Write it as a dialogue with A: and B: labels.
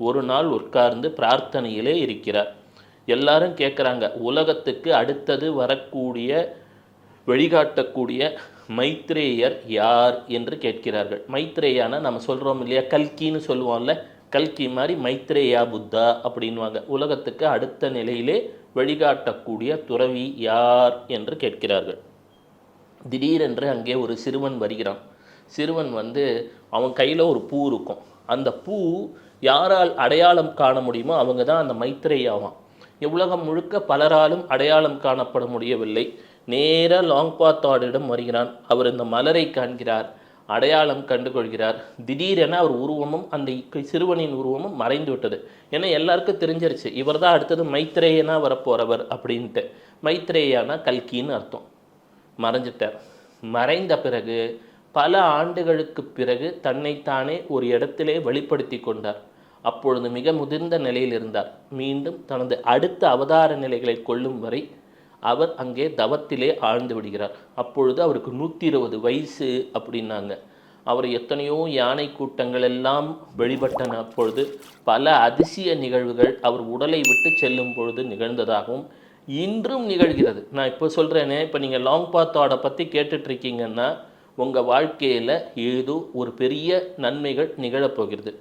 A: ஒரு நாள் உட்கார்ந்து பிரார்த்தனையிலே இருக்கிறார். எல்லாரும் கேட்குறாங்க, உலகத்துக்கு அடுத்தது வரக்கூடிய வழிகாட்டக்கூடிய மைத்ரேயர் யார் என்று கேட்கிறார்கள். மைத்ரேயானா நம்ம சொல்கிறோம் இல்லையா, கல்கின்னு சொல்லுவோம்ல, கல்கி மாதிரி மைத்ரேயா புத்தா அப்படின்வாங்க. உலகத்துக்கு அடுத்த நிலையிலே வழிகாட்டக்கூடிய துறவி யார் என்று கேட்கிறார்கள். திடீரென்று அங்கே ஒரு சிறுவன் வருகிறான். சிறுவன் வந்து அவன் கையில் ஒரு பூ இருக்கும். அந்த பூ யாரால் அடையாளம் காண முடியுமோ அவங்க தான் அந்த மைத்ரேயாவான். உலகம் முழுக்க பலராலும் அடையாளம் காணப்பட முடியவில்லை. நேராக லாங்பாத்தாடிடம் வருகிறான். அவர் இந்த மலரை காண்கிறார், அடையாளம் கண்டுகொள்கிறார். திடீரென அவர் உருவமும் அந்த சிறுவனின் உருவமும் மறைந்து விட்டது. ஏன்னா எல்லாருக்கும் தெரிஞ்சிருச்சு, இவர் தான் அடுத்தது மைத்ரேயனா வரப்போகிறவர் அப்படின்ட்டு. மைத்ரேயானா கல்கின்னு அர்த்தம். மறைஞ்சிட்டார். மறைந்த பிறகு பல ஆண்டுகளுக்கு பிறகு தன்னைத்தானே ஒரு இடத்திலே வெளிப்படுத்தி கொண்டார். அப்பொழுது மிக முதிர்ந்த நிலையில் இருந்தார். மீண்டும் தனது அடுத்த அவதார நிலைகளை கொள்ளும் வரை அவர் அங்கே தவத்திலே ஆழ்ந்து விடுகிறார். அப்பொழுது அவருக்கு 120 வயசு அப்படின்னாங்க. அவர் எத்தனையோ யானை கூட்டங்கள் எல்லாம் வழிபட்டன. அப்பொழுது பல அதிசய நிகழ்வுகள் அவர் உடலை விட்டு செல்லும் பொழுது நிகழ்ந்ததாகவும் இன்றும் நிகழ்கிறது. நான் இப்போ சொல்கிறேனே, இப்போ நீங்கள் லாங் பாத்தோட பற்றி கேட்டுட்ருக்கீங்கன்னா உங்கள் வாழ்க்கையில் ஏதோ ஒரு பெரிய நன்மைகள் நிகழப்போகிறது.